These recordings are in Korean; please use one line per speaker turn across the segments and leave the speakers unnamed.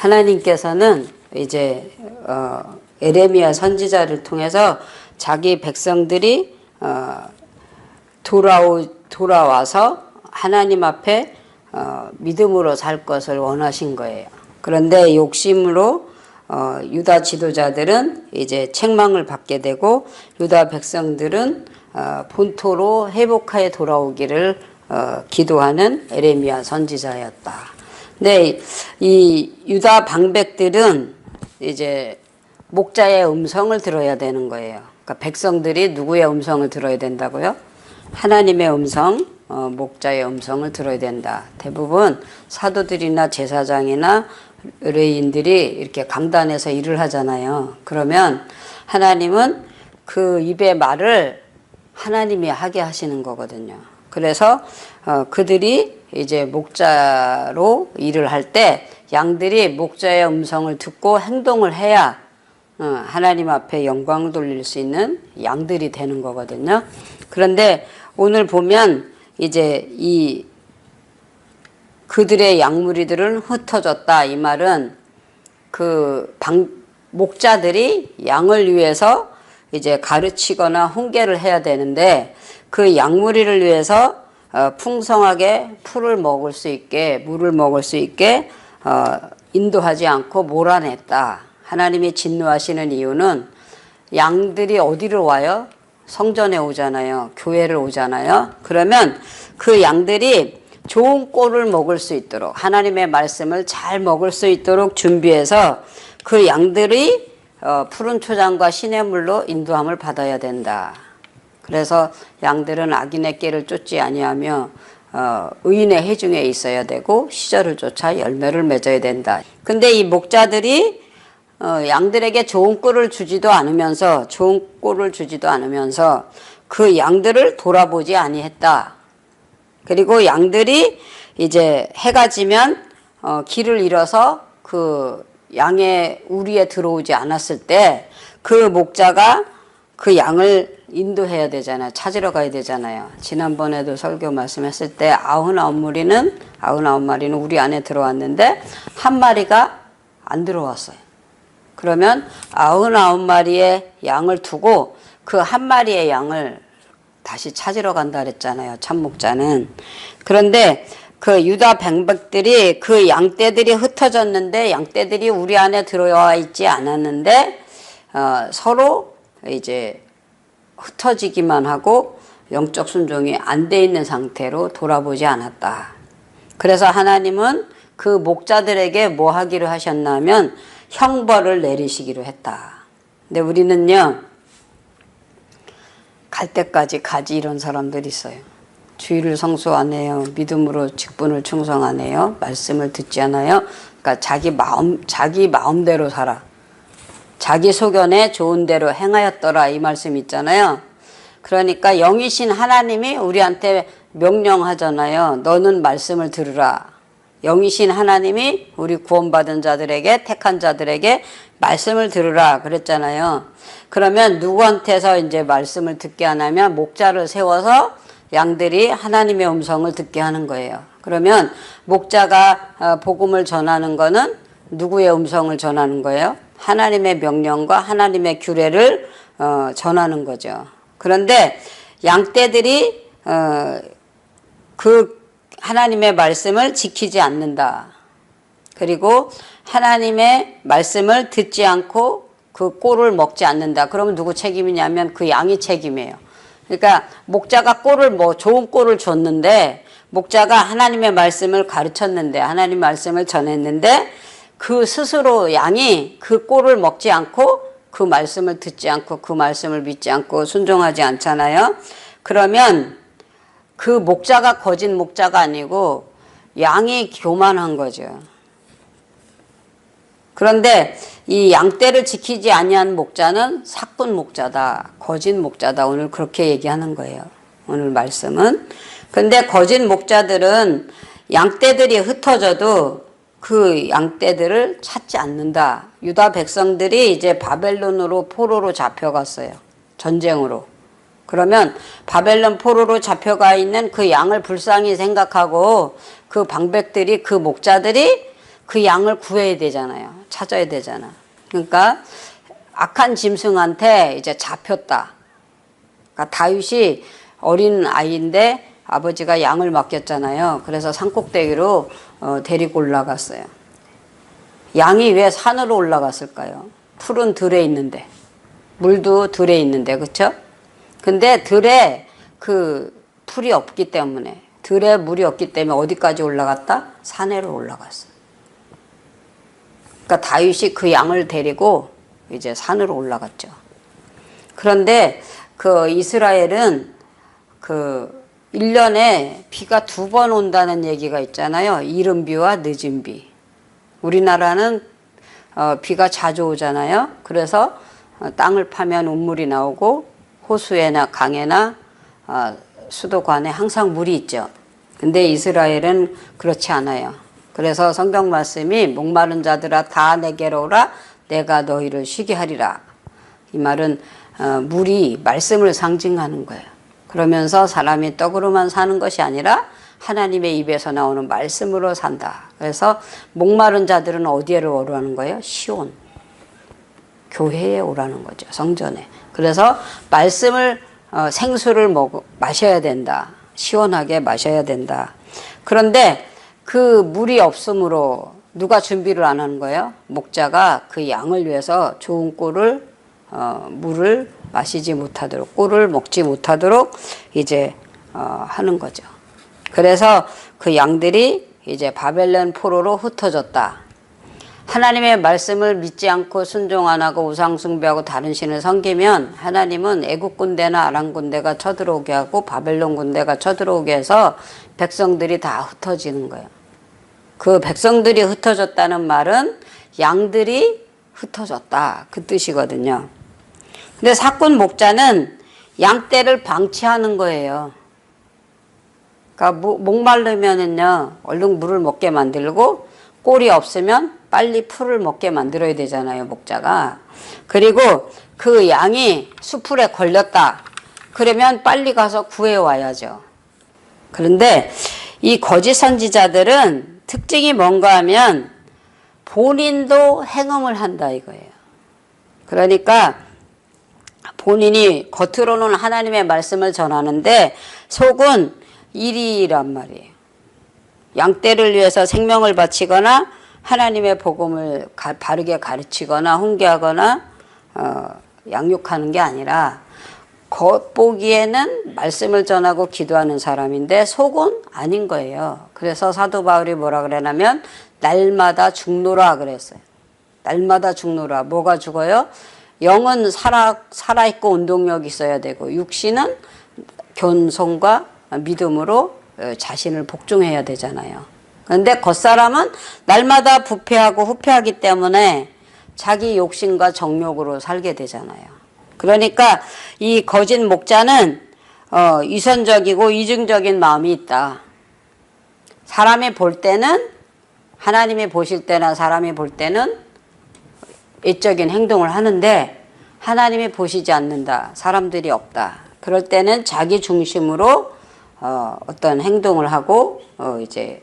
하나님께서는 이제 에레미야 선지자를 통해서 자기 백성들이 돌아와서 하나님 앞에 믿음으로 살 것을 원하신 거예요. 그런데 욕심으로 유다 지도자들은 이제 책망을 받게 되고 유다 백성들은 본토로 회복하여 돌아오기를 기도하는 에레미야 선지자였다. 근데 이 유다 방백들은 이제 목자의 음성을 들어야 되는 거예요. 그러니까 백성들이 누구의 음성을 들어야 된다고요? 하나님의 음성, 목자의 음성을 들어야 된다. 대부분 사도들이나 제사장이나 의뢰인들이 이렇게 강단에서 일을 하잖아요. 그러면 하나님은 그 입의 말을 하나님이 하게 하시는 거거든요. 그래서 그들이 이제 목자로 일을 할 때 양들이 목자의 음성을 듣고 행동을 해야 하나님 앞에 영광을 돌릴 수 있는 양들이 되는 거거든요. 그런데 오늘 보면 이제 이 그들의 양무리들은 흩어졌다. 이 말은 그 목자들이 양을 위해서 이제 가르치거나 훈계를 해야 되는데 그 양무리를 위해서 풍성하게 풀을 먹을 수 있게 물을 먹을 수 있게 인도하지 않고 몰아냈다. 하나님이 진노하시는 이유는 양들이 어디로 와요? 성전에 오잖아요. 교회를 오잖아요. 그러면 그 양들이 좋은 꼴을 먹을 수 있도록 하나님의 말씀을 잘 먹을 수 있도록 준비해서 그 양들이 푸른 초장과 시냇물로 인도함을 받아야 된다. 그래서 양들은 악인의 꾀를 쫓지 아니하며 의인의 해중에 있어야 되고 시절을 쫓아 열매를 맺어야 된다. 근데 이 목자들이 양들에게 좋은 꼴을 주지도 않으면서 그 양들을 돌아보지 아니했다. 그리고 양들이 이제 해가 지면 길을 잃어서 그 양의 우리에 들어오지 않았을 때 그 목자가 그 양을 인도해야 되잖아요. 찾으러 가야 되잖아요. 지난번에도 설교 말씀했을 때 99마리는 우리 안에 들어왔는데 한 마리가 안 들어왔어요. 그러면 99마리의 양을 두고 그 한 마리의 양을 다시 찾으러 간다 그랬잖아요. 참목자는. 그런데 그 유다 백백들이 그 양떼들이 흩어졌는데 양떼들이 우리 안에 들어와 있지 않았는데 서로 이제 흩어지기만 하고 영적 순종이 안 돼 있는 상태로 돌아보지 않았다. 그래서 하나님은 그 목자들에게 뭐 하기로 하셨냐면 형벌을 내리시기로 했다. 근데 우리는요, 갈 때까지 가지 이런 사람들이 있어요. 주의를 성수 안 해요. 믿음으로 직분을 충성 안 해요. 말씀을 듣지 않아요. 그러니까 자기 마음대로 살아. 자기 소견에 좋은 대로 행하였더라 이 말씀 있잖아요. 그러니까 영이신 하나님이 우리한테 명령하잖아요. 너는 말씀을 들으라. 영이신 하나님이 우리 구원받은 자들에게 택한 자들에게 말씀을 들으라 그랬잖아요. 그러면 누구한테서 이제 말씀을 듣게 하냐면 목자를 세워서 양들이 하나님의 음성을 듣게 하는 거예요. 그러면 목자가 복음을 전하는 거는 누구의 음성을 전하는 거예요? 하나님의 명령과 하나님의 규례를 전하는 거죠. 그런데 양떼들이 그 하나님의 말씀을 지키지 않는다. 그리고 하나님의 말씀을 듣지 않고 그 꼴을 먹지 않는다. 그러면 누구 책임이냐면 그 양이 책임이에요. 그러니까 목자가 좋은 꼴을 줬는데 목자가 하나님의 말씀을 가르쳤는데 하나님 말씀을 전했는데 그 스스로 양이 그 꼴을 먹지 않고 그 말씀을 듣지 않고 그 말씀을 믿지 않고 순종하지 않잖아요. 그러면 그 목자가 거짓 목자가 아니고 양이 교만한 거죠. 그런데 이 양떼를 지키지 아니한 목자는 사꾼 목자다. 거짓 목자다. 오늘 그렇게 얘기하는 거예요. 오늘 말씀은. 근데 거짓 목자들은 양떼들이 흩어져도 그 양떼들을 찾지 않는다. 유다 백성들이 이제 바벨론으로 포로로 잡혀갔어요. 전쟁으로. 그러면 바벨론 포로로 잡혀가 있는 그 양을 불쌍히 생각하고 그 방백들이 그 목자들이 그 양을 구해야 되잖아요. 찾아야 되잖아. 그러니까 악한 짐승한테 이제 잡혔다. 그러니까 다윗이 어린 아이인데 아버지가 양을 맡겼잖아요. 그래서 산꼭대기로 데리고 올라갔어요. 양이 왜 산으로 올라갔을까요? 풀은 들에 있는데, 물도 들에 있는데, 그쵸? 근데 들에 그 풀이 없기 때문에, 들에 물이 없기 때문에 어디까지 올라갔다? 산에로 올라갔어. 그러니까 다윗이 그 양을 데리고 이제 산으로 올라갔죠. 그런데 그 이스라엘은 그 1년에 비가 2번 온다는 얘기가 있잖아요. 이른 비와 늦은 비. 우리나라는 비가 자주 오잖아요. 그래서 땅을 파면 운물이 나오고 호수에나 강에나 수도관에 항상 물이 있죠. 근데 이스라엘은 그렇지 않아요. 그래서 성경 말씀이 목마른 자들아 다 내게로 오라 내가 너희를 쉬게 하리라. 이 말은 물이 말씀을 상징하는 거예요. 그러면서 사람이 떡으로만 사는 것이 아니라 하나님의 입에서 나오는 말씀으로 산다. 그래서 목마른 자들은 어디로 오라는 거예요? 시온. 교회에 오라는 거죠. 성전에. 그래서 말씀을 생수를 마셔야 된다. 시원하게 마셔야 된다. 그런데 그 물이 없으므로 누가 준비를 안 하는 거예요? 목자가 그 양을 위해서 좋은 물을 마시지 못하도록, 꿀을 먹지 못하도록 이제 하는 거죠. 그래서 그 양들이 이제 바벨론 포로로 흩어졌다. 하나님의 말씀을 믿지 않고 순종 안 하고 우상 숭배하고 다른 신을 섬기면 하나님은 애국 군대나 아람 군대가 쳐들어오게 하고 바벨론 군대가 쳐들어오게 해서 백성들이 다 흩어지는 거예요. 그 백성들이 흩어졌다는 말은 양들이 흩어졌다. 그 뜻이거든요. 근데 사꾼 목자는 양떼를 방치하는 거예요. 그러니까 목마르면은요, 얼른 물을 먹게 만들고 꼴이 없으면 빨리 풀을 먹게 만들어야 되잖아요, 목자가. 그리고 그 양이 수풀에 걸렸다. 그러면 빨리 가서 구해와야죠. 그런데 이 거짓 선지자들은 특징이 뭔가 하면 본인도 행음을 한다 이거예요. 그러니까 본인이 겉으로는 하나님의 말씀을 전하는데 속은 일이란 말이에요. 양떼를 위해서 생명을 바치거나 하나님의 복음을 바르게 가르치거나 훈계하거나 양육하는 게 아니라 겉보기에는 말씀을 전하고 기도하는 사람인데 속은 아닌 거예요. 그래서 사도 바울이 뭐라 그러냐면 날마다 죽노라 그랬어요. 날마다 죽노라. 뭐가 죽어요? 영은 살아있고 운동력이 있어야 되고 육신은 견성과 믿음으로 자신을 복종해야 되잖아요. 그런데 겉사람은 날마다 부패하고 후패하기 때문에 자기 욕심과 정욕으로 살게 되잖아요. 그러니까 이 거짓 목자는 위선적이고 이중적인 마음이 있다. 사람이 볼 때는 하나님이 보실 때나 사람이 볼 때는 외적인 행동을 하는데 하나님이 보시지 않는다. 사람들이 없다. 그럴 때는 자기 중심으로 어떤 행동을 하고 이제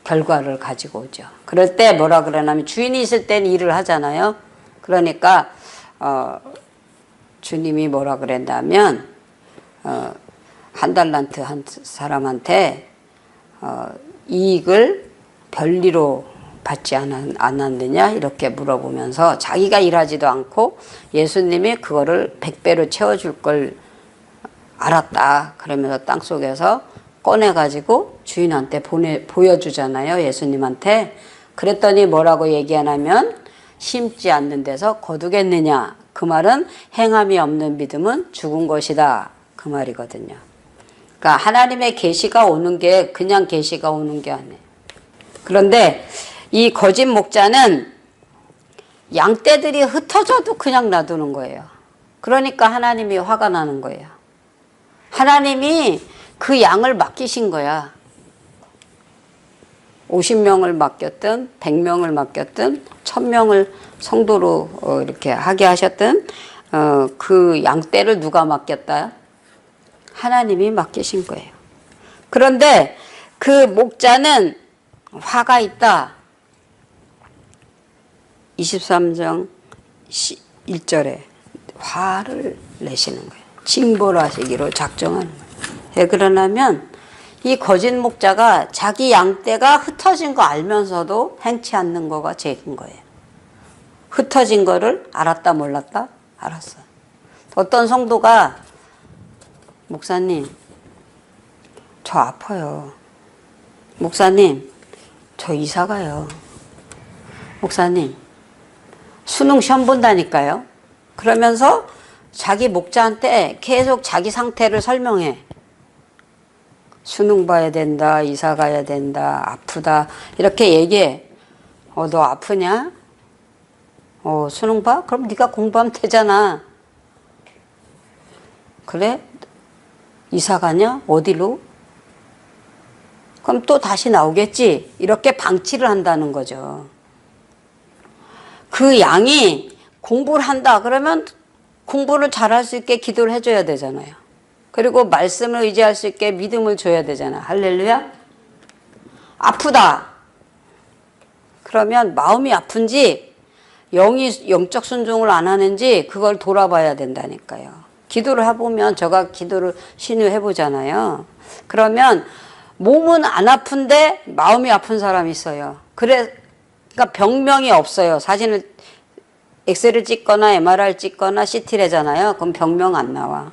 결과를 가지고 오죠. 그럴 때 뭐라 그러냐면 주인이 있을 때는 일을 하잖아요. 그러니까 주님이 뭐라 그랬냐면 한 달란트 한 사람한테 이익을 별리로 받지 않았느냐 이렇게 물어보면서 자기가 일하지도 않고 예수님이 그거를 100배로 채워줄 걸 알았다. 그러면서 땅속에서 꺼내가지고 주인한테 보여주잖아요. 예수님한테. 그랬더니 뭐라고 얘기하냐면 심지 않는 데서 거두겠느냐. 그 말은 행함이 없는 믿음은 죽은 것이다. 그 말이거든요. 그러니까 하나님의 계시가 오는 게 그냥 계시가 오는 게 아니에요. 그런데 이 거짓 목자는 양떼들이 흩어져도 그냥 놔두는 거예요. 그러니까 하나님이 화가 나는 거예요. 하나님이 그 양을 맡기신 거야. 50명을 맡겼든 100명을 맡겼든 1000명을 성도로 이렇게 하게 하셨든 그 양떼를 누가 맡겼다? 하나님이 맡기신 거예요. 그런데 그 목자는 화가 있다. 23장 1절에 화를 내시는 거예요. 징벌하시기로 작정하는 거예요. 왜 그러냐면 이 거짓 목자가 자기 양떼가 흩어진 거 알면서도 행치 않는 거가 죄인 거예요. 흩어진 거를 알았다 몰랐다? 알았어요. 어떤 성도가 목사님 저 아파요. 목사님 저 이사 가요. 목사님 수능 시험 본다니까요. 그러면서 자기 목자한테 계속 자기 상태를 설명해. 수능 봐야 된다, 이사 가야 된다, 아프다 이렇게 얘기해. 너 아프냐? 수능 봐? 그럼 네가 공부하면 되잖아. 그래? 이사 가냐? 어디로? 그럼 또 다시 나오겠지. 이렇게 방치를 한다는 거죠. 그 양이 공부를 한다 그러면 공부를 잘할 수 있게 기도를 해줘야 되잖아요. 그리고 말씀을 의지할 수 있게 믿음을 줘야 되잖아. 할렐루야. 아프다. 그러면 마음이 아픈지 영이 영적 순종을 안 하는지 그걸 돌아봐야 된다니까요. 기도를 해보면 저가 기도를 신유해보잖아요. 그러면 몸은 안 아픈데 마음이 아픈 사람이 있어요. 그러니까 병명이 없어요. 사진을 엑스를 찍거나 MRI를 찍거나 CT를 하잖아요. 그럼 병명 안 나와.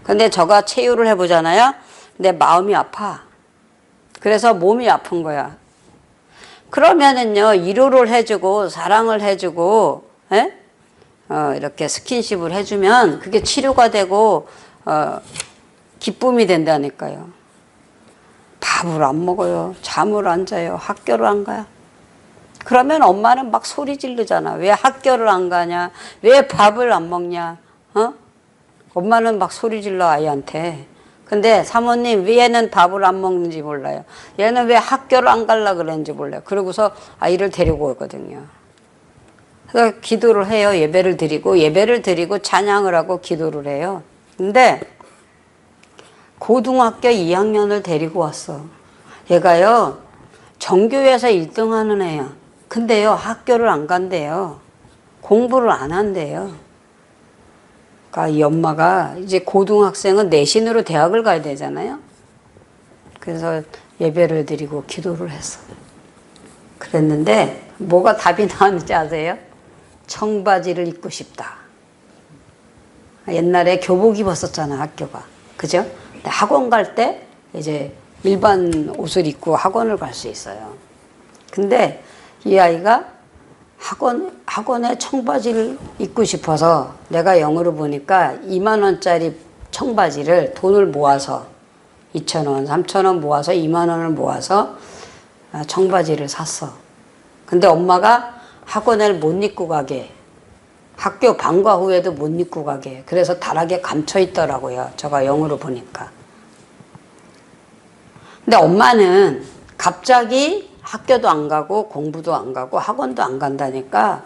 근데 저가 체유를 해보잖아요. 근데 마음이 아파. 그래서 몸이 아픈 거야. 그러면은요, 위로를 해주고, 사랑을 해주고, 이렇게 스킨십을 해주면 그게 치료가 되고, 기쁨이 된다니까요. 밥을 안 먹어요. 잠을 안 자요. 학교를 안 가요. 그러면 엄마는 막 소리 지르잖아. 왜 학교를 안 가냐? 왜 밥을 안 먹냐? 엄마는 막 소리 질러 아이한테. 근데 사모님 왜 얘는 밥을 안 먹는지 몰라요. 얘는 왜 학교를 안 가려고 그러는지 몰라요. 그러고서 아이를 데리고 오거든요. 그래서 기도를 해요. 예배를 드리고 찬양을 하고 기도를 해요. 근데 고등학교 2학년을 데리고 왔어. 얘가요 전교에서 1등 하는 애야. 근데요 학교를 안 간대요. 공부를 안 한대요. 그러니까 이 엄마가 이제 고등학생은 내신으로 대학을 가야 되잖아요. 그래서 예배를 드리고 기도를 했어. 그랬는데 뭐가 답이 나왔는지 아세요? 청바지를 입고 싶다. 옛날에 교복 입었었잖아 학교가. 그죠? 근데 학원 갈 때 이제 일반 옷을 입고 학원을 갈 수 있어요. 근데 이 아이가 학원에 청바지를 입고 싶어서 내가 영어로 보니까 2만 원짜리 청바지를 돈을 모아서 2,000원, 3,000원 모아서 2만 원을 모아서 청바지를 샀어. 근데 엄마가 학원을 못 입고 가게, 학교 방과 후에도 못 입고 가게, 그래서 다락에 감춰 있더라고요. 제가 영어로 보니까. 근데 엄마는 갑자기 학교도 안 가고 공부도 안 가고 학원도 안 간다니까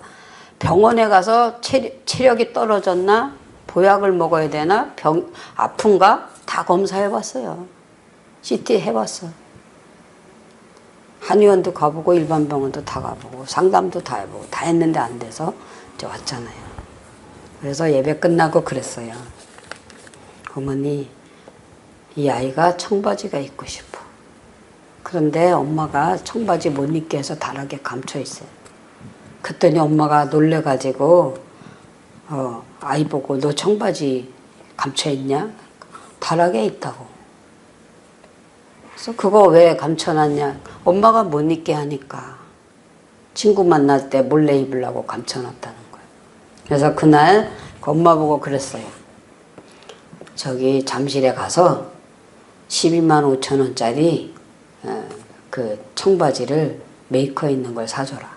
병원에 가서 체력이 떨어졌나? 보약을 먹어야 되나? 아픈가? 다 검사해봤어요. CT 해봤어. 한의원도 가보고 일반 병원도 다 가보고 상담도 다 해보고 다 했는데 안 돼서 이제 왔잖아요. 그래서 예배 끝나고 그랬어요. 어머니, 이 아이가 청바지가 입고 싶어. 그런데 엄마가 청바지 못 입게 해서 다락에 감춰 있어요. 그랬더니 엄마가 놀래가지고 아이 보고 너 청바지 감춰 있냐? 다락에 있다고. 그래서 그거 왜 감춰놨냐? 엄마가 못 입게 하니까 친구 만날 때 몰래 입으려고 감춰놨다는 거예요. 그래서 그날 그 엄마 보고 그랬어요. 저기 잠실에 가서 12만 5천 원짜리 그 청바지를 메이커 있는 걸 사줘라.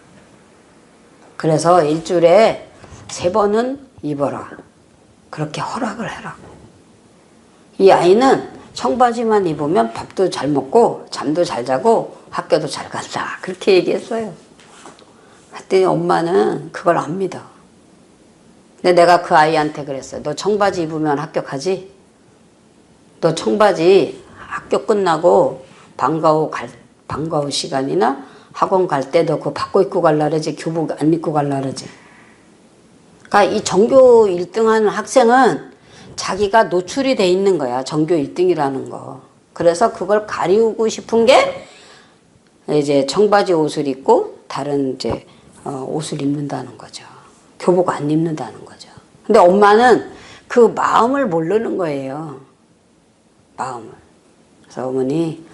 그래서 일주일에 3번은 입어라. 그렇게 허락을 해라. 이 아이는 청바지만 입으면 밥도 잘 먹고 잠도 잘 자고 학교도 잘 간다. 그렇게 얘기했어요. 그랬더니 엄마는 그걸 안 믿어. 근데 내가 그 아이한테 그랬어요. 너 청바지 입으면 학교 가지? 너 청바지 학교 끝나고 방과 후 시간이나 학원 갈 때도 그거 바꿔 입고 갈라 그러지. 교복 안 입고 갈라 그러지. 그러니까 이 전교 1등 하는 학생은 자기가 노출이 돼 있는 거야. 전교 1등이라는 거. 그래서 그걸 가리우고 싶은 게 이제 청바지 옷을 입고 다른 이제 옷을 입는다는 거죠. 교복 안 입는다는 거죠. 근데 엄마는 그 마음을 모르는 거예요. 마음을. 그래서 어머니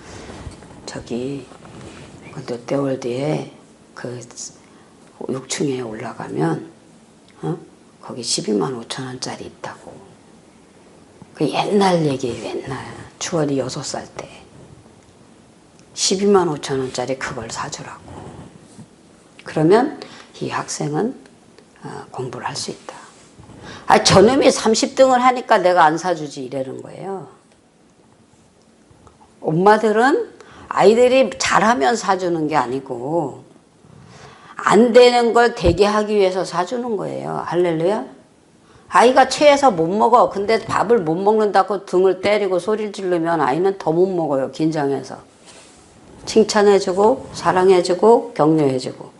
저기 롯데월드에 그 6층에 올라가면 거기 12만 5천 원짜리 있다고. 그 옛날 얘기예요. 옛날 추월이 6살 때 12만 5천 원짜리 그걸 사주라고. 그러면 이 학생은 공부를 할 수 있다. 아, 저놈이 30등을 하니까 내가 안 사주지 이러는 거예요. 엄마들은 아이들이 잘하면 사주는 게 아니고 안 되는 걸 되게 하기 위해서 사주는 거예요. 할렐루야. 아이가 체해서 못 먹어. 근데 밥을 못 먹는다고 등을 때리고 소리를 지르면 아이는 더 못 먹어요. 긴장해서. 칭찬해주고 사랑해주고 격려해주고.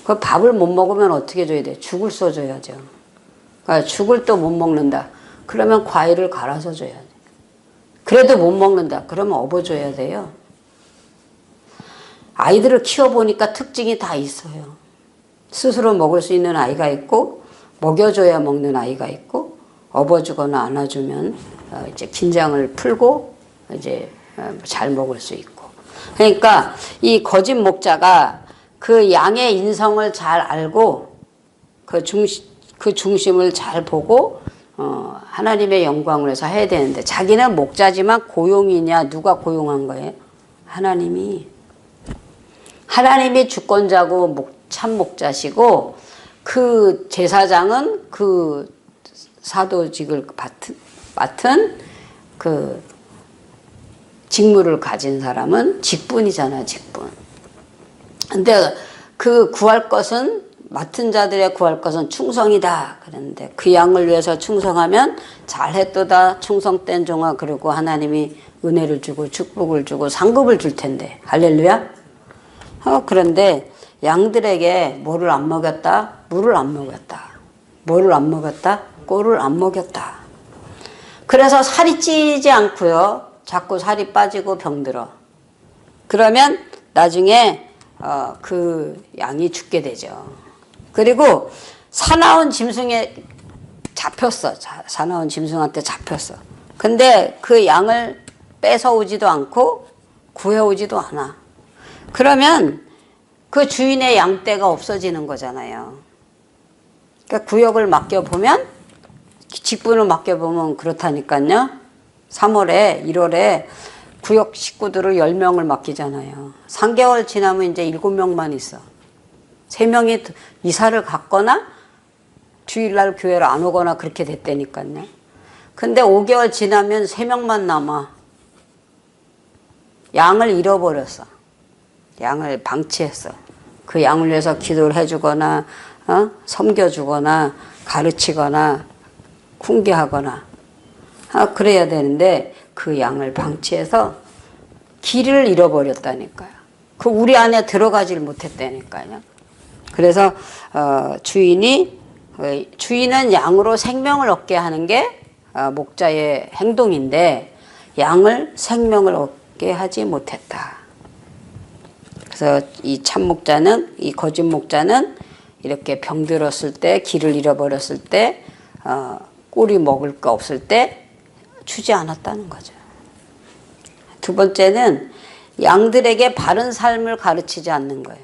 그 밥을 못 먹으면 어떻게 줘야 돼? 죽을 써줘야죠. 그러니까 죽을 또 못 먹는다. 그러면 과일을 갈아서 줘야 돼. 그래도 못 먹는다. 그러면 업어줘야 돼요. 아이들을 키워보니까 특징이 다 있어요. 스스로 먹을 수 있는 아이가 있고 먹여줘야 먹는 아이가 있고 업어주거나 안아주면 이제 긴장을 풀고 이제 잘 먹을 수 있고. 그러니까 이 거짓 목자가 그 양의 인성을 잘 알고 그 중심을 잘 보고 하나님의 영광을 위해서 해야 되는데 자기는 목자지만 고용이냐 누가 고용한 거예요? 하나님이 주권자고 참 목자시고 그 제사장은 그 사도직을 맡은 그 직무를 가진 사람은 직분이잖아, 직분. 근데 그 구할 것은 맡은 자들의 구할 것은 충성이다. 그런데 그 양을 위해서 충성하면 잘했도다 충성된 종아. 그리고 하나님이 은혜를 주고 축복을 주고 상급을 줄 텐데. 할렐루야. 그런데 양들에게 뭐를 안 먹였다? 물을 안 먹였다. 뭐를 안 먹였다? 꼴을 안 먹였다. 그래서 살이 찌지 않고요. 자꾸 살이 빠지고 병들어. 그러면 나중에 그 양이 죽게 되죠. 그리고 사나운 짐승에 잡혔어. 사나운 짐승한테 잡혔어. 근데 그 양을 뺏어오지도 않고 구해오지도 않아. 그러면 그 주인의 양떼가 없어지는 거잖아요. 그러니까 구역을 맡겨보면, 직분을 맡겨보면 그렇다니까요. 3월에, 1월에 구역 식구들을 10명을 맡기잖아요. 3개월 지나면 이제 7명만 있어. 3명이 이사를 갔거나 주일날 교회를 안 오거나 그렇게 됐다니까요. 근데 5개월 지나면 3명만 남아. 양을 잃어버렸어. 양을 방치했어. 그 양을 위해서 기도를 해주거나 섬겨주거나 가르치거나 훈계하거나 그래야 되는데 그 양을 방치해서 길을 잃어버렸다니까요. 그 우리 안에 들어가질 못했다니까요. 그래서 주인은 양으로 생명을 얻게 하는 게 목자의 행동인데 양을 생명을 얻게 하지 못했다. 그래서 이 참 목자는, 이 거짓 목자는 이렇게 병들었을 때, 길을 잃어버렸을 때, 꼴이 먹을 거 없을 때 주지 않았다는 거죠. 두 번째는 양들에게 바른 삶을 가르치지 않는 거예요.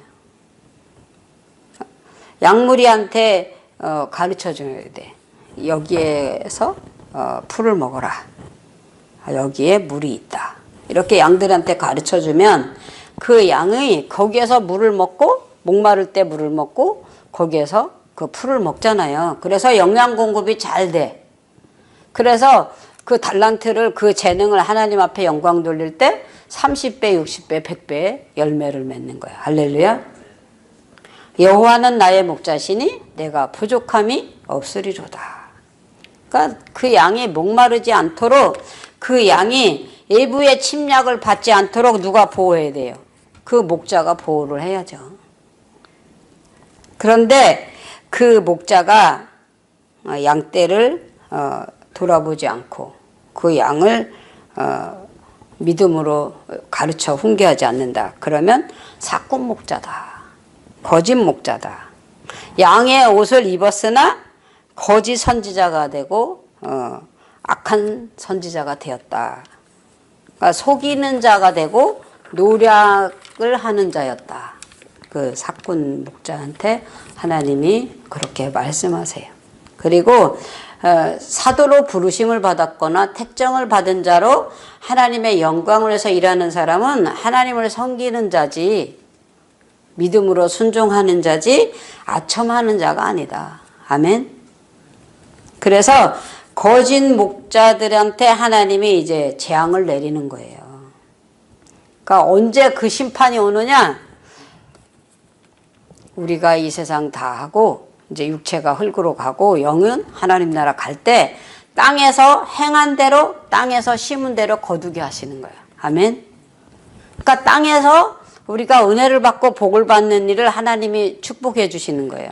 양무리한테 가르쳐 줘야 돼. 여기에서 풀을 먹어라. 여기에 물이 있다. 이렇게 양들한테 가르쳐 주면 그 양이 거기에서 물을 먹고 목마를 때 물을 먹고 거기에서 그 풀을 먹잖아요. 그래서 영양 공급이 잘 돼. 그래서 그 달란트를, 그 재능을 하나님 앞에 영광 돌릴 때 30배, 60배, 100배의 열매를 맺는 거야. 할렐루야. 여호와는 나의 목자시니 내가 부족함이 없으리로다. 그러니까 그 양이 목마르지 않도록, 그 양이 외부의 침략을 받지 않도록 누가 보호해야 돼요? 그 목자가 보호를 해야죠. 그런데 그 목자가 양떼를 돌아보지 않고 그 양을 믿음으로 가르쳐 훈계하지 않는다. 그러면 사꾼 목자다. 거짓 목자다. 양의 옷을 입었으나 거짓 선지자가 되고 악한 선지자가 되었다. 그러니까 속이는 자가 되고 노략을 하는 자였다. 그 사꾼 목자한테 하나님이 그렇게 말씀하세요. 그리고 사도로 부르심을 받았거나 택정을 받은 자로 하나님의 영광을 위해서 일하는 사람은 하나님을 섬기는 자지, 믿음으로 순종하는 자지 아첨하는 자가 아니다. 아멘. 그래서 거짓 목자들한테 하나님이 이제 재앙을 내리는 거예요. 그러니까 언제 그 심판이 오느냐? 우리가 이 세상 다 하고 이제 육체가 흙으로 가고 영은 하나님 나라 갈 때 땅에서 행한 대로, 땅에서 심은 대로 거두게 하시는 거예요. 아멘. 그러니까 땅에서 우리가 은혜를 받고 복을 받는 일을 하나님이 축복해 주시는 거예요.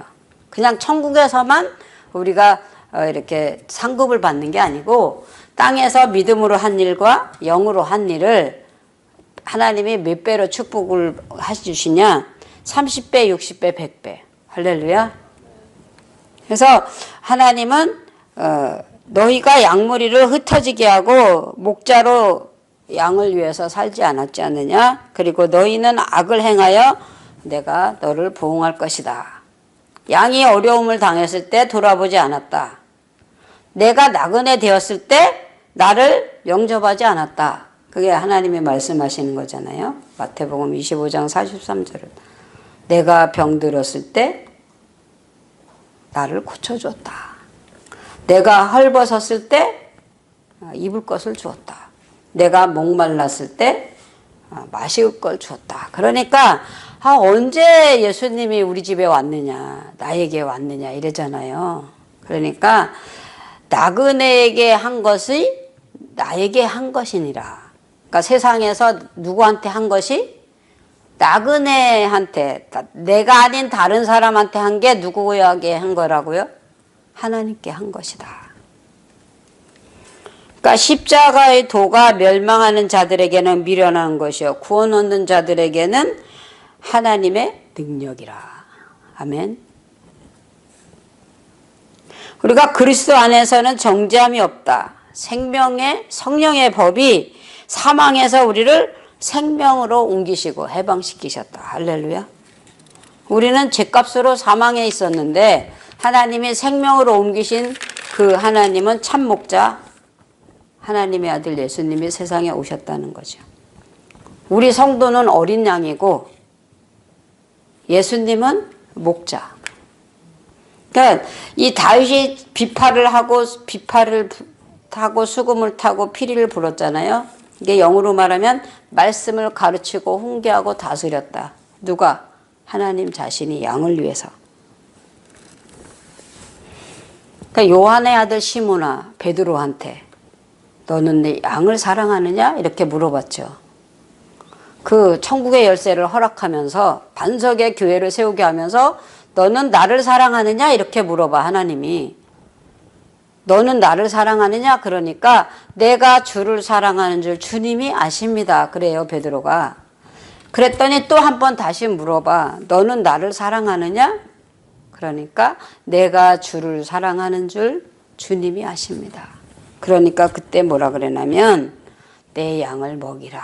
그냥 천국에서만 우리가 이렇게 상급을 받는 게 아니고 땅에서 믿음으로 한 일과 영으로 한 일을 하나님이 몇 배로 축복을 해주시냐? 30배, 60배, 100배. 할렐루야. 그래서 하나님은 너희가 양무리를 흩어지게 하고 목자로 양을 위해서 살지 않았지 않느냐? 그리고 너희는 악을 행하여 내가 너를 보응할 것이다. 양이 어려움을 당했을 때 돌아보지 않았다. 내가 나그네 되었을 때 나를 영접하지 않았다. 그게 하나님이 말씀하시는 거잖아요. 마태복음 25장 43절을. 내가 병들었을 때 나를 고쳐줬다. 내가 헐벗었을 때 입을 것을 주었다. 내가 목말랐을 때 마실 걸 주었다. 그러니까 언제 예수님이 우리 집에 왔느냐, 나에게 왔느냐 이러잖아요. 그러니까 나그네에게 한 것이 나에게 한 것이니라. 그러니까 세상에서 누구한테 한 것이 나그네한테, 내가 아닌 다른 사람한테 한 게 누구에게 한 거라고요? 하나님께 한 것이다. 그러니까 십자가의 도가 멸망하는 자들에게는 미련한 것이요 구원 얻는 자들에게는 하나님의 능력이라. 아멘. 우리가 그리스도 안에서는 정죄함이 없다. 생명의 성령의 법이 사망에서 우리를 생명으로 옮기시고 해방시키셨다. 할렐루야. 우리는 죄값으로 사망에 있었는데 하나님이 생명으로 옮기신 그 하나님은 참 목자, 하나님의 아들 예수님이 세상에 오셨다는 거죠. 우리 성도는 어린 양이고 예수님은 목자. 그러니까 이 다윗이 비파를 타고 수금을 타고 피리를 불었잖아요. 이게 영어로 말하면 말씀을 가르치고 훈계하고 다스렸다. 누가? 하나님 자신이 양을 위해서. 그러니까 요한의 아들 시몬아 베드로한테 너는 내 양을 사랑하느냐? 이렇게 물어봤죠. 그 천국의 열쇠를 허락하면서 반석의 교회를 세우게 하면서 너는 나를 사랑하느냐? 이렇게 물어봐 하나님이. 너는 나를 사랑하느냐? 그러니까 내가 주를 사랑하는 줄 주님이 아십니다. 그래요 베드로가. 그랬더니 또 한 번 다시 물어봐. 너는 나를 사랑하느냐? 그러니까 내가 주를 사랑하는 줄 주님이 아십니다. 그러니까 그때 뭐라 그러냐면 내 양을 먹이라.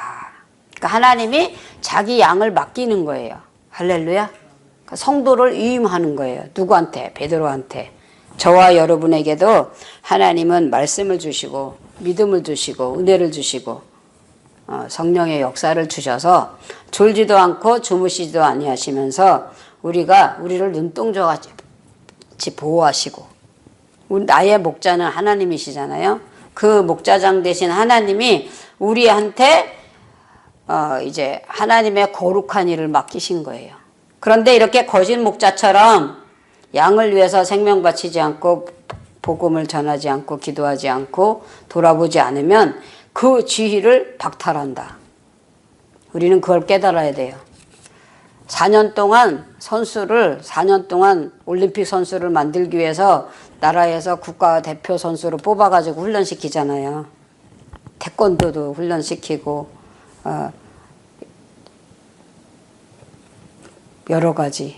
그러니까 하나님이 자기 양을 맡기는 거예요. 할렐루야. 그러니까 성도를 위임하는 거예요. 누구한테? 베드로한테. 저와 여러분에게도 하나님은 말씀을 주시고 믿음을 주시고 은혜를 주시고 성령의 역사를 주셔서 졸지도 않고 주무시지도 아니하시면서 우리를 눈동자같이 보호하시고 나의 목자는 하나님이시잖아요. 그 목자장 되신 하나님이 우리한테 이제 하나님의 거룩한 일을 맡기신 거예요. 그런데 이렇게 거짓 목자처럼 양을 위해서 생명 바치지 않고 복음을 전하지 않고 기도하지 않고 돌아보지 않으면 그 지위를 박탈한다. 우리는 그걸 깨달아야 돼요. 4년 동안 4년 동안 올림픽 선수를 만들기 위해서 나라에서 국가대표 선수로 뽑아가지고 훈련시키잖아요. 태권도도 훈련시키고, 여러 가지.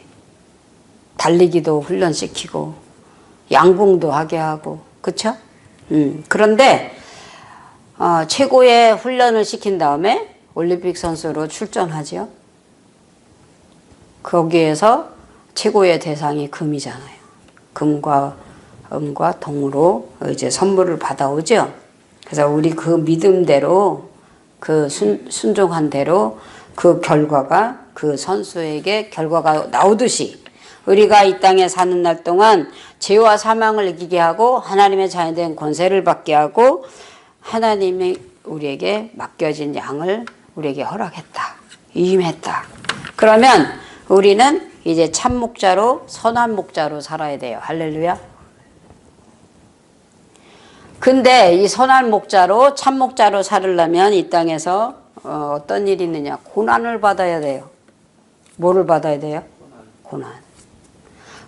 달리기도 훈련시키고, 양궁도 하게 하고, 그쵸? 그런데, 최고의 훈련을 시킨 다음에 올림픽 선수로 출전하죠. 거기에서 최고의 대상이 금이잖아요. 금과 은과 동으로 이제 선물을 받아오죠. 그래서 우리 그 믿음대로 그 순종한 대로 그 결과가 그 선수에게 결과가 나오듯이 우리가 이 땅에 사는 날 동안 죄와 사망을 이기게 하고 하나님의 자녀된 권세를 받게 하고 하나님이 우리에게 맡겨진 양을 우리에게 허락했다. 임했다. 그러면 우리는 이제 참 목자로 선한 목자로 살아야 돼요. 할렐루야. 근데 이 선한 목자로 참 목자로 살으려면 이 땅에서 어떤 일이 있느냐. 고난을 받아야 돼요. 뭐를 받아야 돼요? 고난.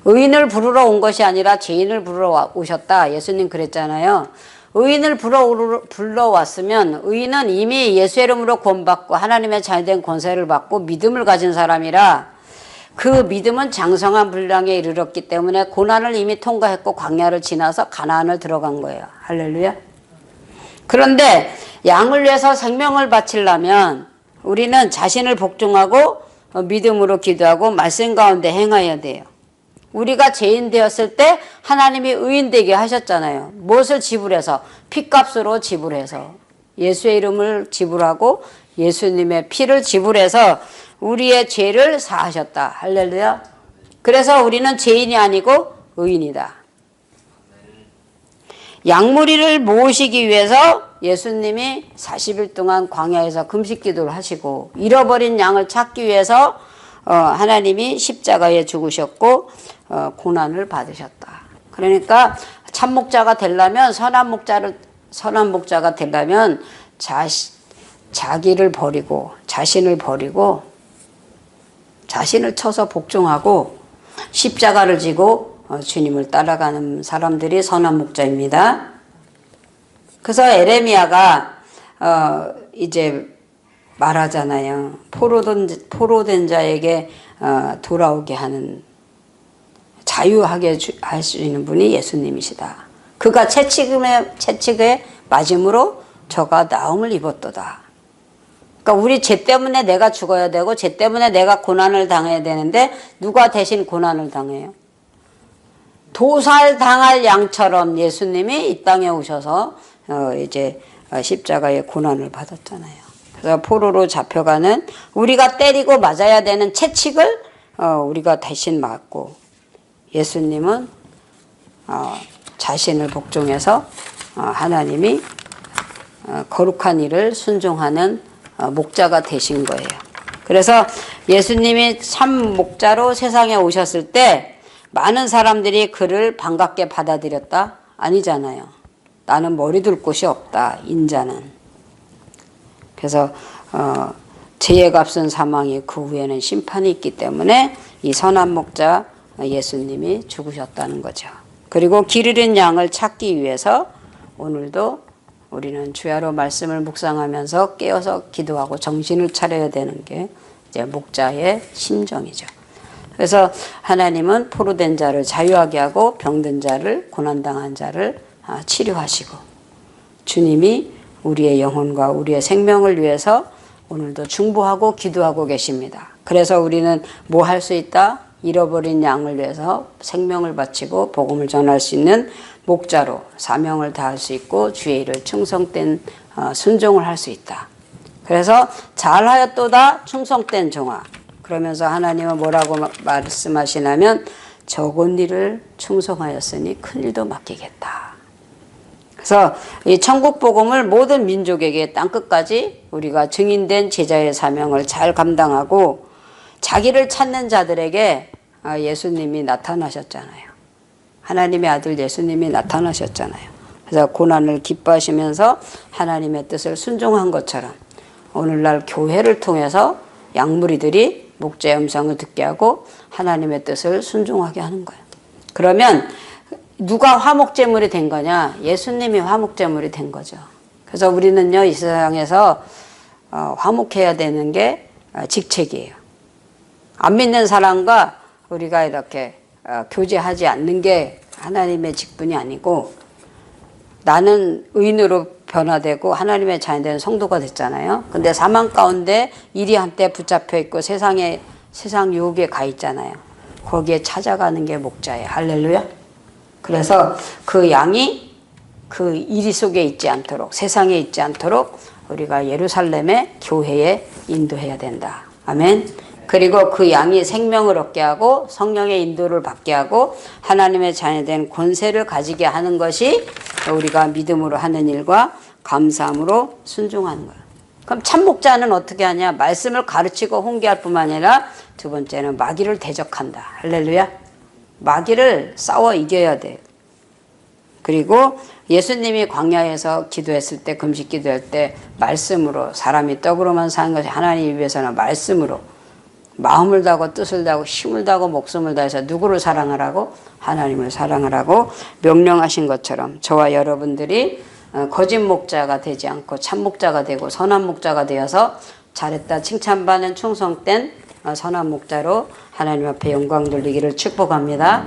의인을 부르러 온 것이 아니라 죄인을 부르러 오셨다. 예수님 그랬잖아요. 의인을 불러왔으면 의인은 이미 예수의 이름으로 구원받고 하나님의 자녀된 권세를 받고 믿음을 가진 사람이라 그 믿음은 장성한 분량에 이르렀기 때문에 고난을 이미 통과했고 광야를 지나서 가나안을 들어간 거예요. 할렐루야. 그런데 양을 위해서 생명을 바치려면 우리는 자신을 복종하고 믿음으로 기도하고 말씀 가운데 행해야 돼요. 우리가 죄인 되었을 때 하나님이 의인 되게 하셨잖아요. 무엇을 지불해서? 피값으로 지불해서 예수의 이름을 지불하고 예수님의 피를 지불해서 우리의 죄를 사하셨다. 할렐루야. 그래서 우리는 죄인이 아니고 의인이다. 양무리를 모으시기 위해서 예수님이 40일 동안 광야에서 금식 기도를 하시고 잃어버린 양을 찾기 위해서 하나님이 십자가에 죽으셨고 고난을 받으셨다. 그러니까 참목자가 되려면 선한 목자가 되려면 자기를 버리고 자신을 버리고 자신을 쳐서 복종하고 십자가를 지고 주님을 따라가는 사람들이 선한 목자입니다. 그래서 에레미야가 이제 말하잖아요. 포로된 자에게 돌아오게 하는 자유하게 할 수 있는 분이 예수님이시다. 그가 채찍에 맞음으로 저가 나음을 입었도다. 그러니까 우리 죄 때문에 내가 죽어야 되고 죄 때문에 내가 고난을 당해야 되는데 누가 대신 고난을 당해요? 도살당할 양처럼 예수님이 이 땅에 오셔서 이제 십자가의 고난을 받았잖아요. 그래서 포로로 잡혀가는 우리가 때리고 맞아야 되는 채찍을 우리가 대신 맞고 예수님은 자신을 복종해서 하나님이 거룩한 일을 순종하는 목자가 되신 거예요. 그래서 예수님이 참 목자로 세상에 오셨을 때 많은 사람들이 그를 반갑게 받아들였다? 아니잖아요. 나는 머리 둘 곳이 없다. 인자는. 그래서 죄의 값은 사망이 그 후에는 심판이 있기 때문에 이 선한 목자 예수님이 죽으셨다는 거죠. 그리고 길 잃은 양을 찾기 위해서 오늘도 우리는 주야로 말씀을 묵상하면서 깨어서 기도하고 정신을 차려야 되는 게 이제 목자의 심정이죠. 그래서 하나님은 포로된 자를 자유하게 하고 병든 자를 고난당한 자를 치료하시고 주님이 우리의 영혼과 우리의 생명을 위해서 오늘도 중보하고 기도하고 계십니다. 그래서 우리는 뭐 할 수 있다? 잃어버린 양을 위해서 생명을 바치고 복음을 전할 수 있는 목자로 사명을 다할 수 있고 주의 일을 충성된 순종을 할 수 있다. 그래서 잘하였도다 충성된 종아. 그러면서 하나님은 뭐라고 말씀하시냐면 적은 일을 충성하였으니 큰 일도 맡기겠다. 그래서 이 천국 복음을 모든 민족에게 땅끝까지 우리가 증인된 제자의 사명을 잘 감당하고 자기를 찾는 자들에게 예수님이 나타나셨잖아요. 하나님의 아들 예수님이 나타나셨잖아요. 그래서 고난을 기뻐하시면서 하나님의 뜻을 순종한 것처럼 오늘날 교회를 통해서 양무리들이 목자의 음성을 듣게 하고 하나님의 뜻을 순종하게 하는 거예요. 그러면 누가 화목제물이 된 거냐? 예수님이 화목제물이 된 거죠. 그래서 우리는요, 이 세상에서 화목해야 되는 게 직책이에요. 안 믿는 사람과 우리가 이렇게 교제하지 않는 게 하나님의 직분이 아니고, 나는 의인으로 변화되고 하나님의 자녀된 성도가 됐잖아요. 근데 사망 가운데 일이 한때 붙잡혀 있고 세상 유혹에 가 있잖아요. 거기에 찾아가는 게 목자예요. 할렐루야. 그래서 그 양이 그 이리 속에 있지 않도록, 세상에 있지 않도록 우리가 예루살렘의 교회에 인도해야 된다. 아멘. 그리고 그 양이 생명을 얻게 하고 성령의 인도를 받게 하고 하나님의 자녀된 권세를 가지게 하는 것이 우리가 믿음으로 하는 일과 감사함으로 순종하는 거예요. 그럼 참 목자는 어떻게 하냐? 말씀을 가르치고 훈계할 뿐만 아니라 두 번째는 마귀를 대적한다. 할렐루야. 마귀를 싸워 이겨야 돼. 그리고 예수님이 광야에서 기도했을 때, 금식 기도할 때 말씀으로, 사람이 떡으로만 사는 것이 하나님 위해서는 말씀으로 마음을 다하고 뜻을 다하고 힘을 다하고 목숨을 다해서 누구를 사랑하라고? 하나님을 사랑하라고 명령하신 것처럼 저와 여러분들이 거짓 목자가 되지 않고 참 목자가 되고 선한 목자가 되어서 잘했다 칭찬받는 충성된 선한 목자로 하나님 앞에 영광 돌리기를 축복합니다.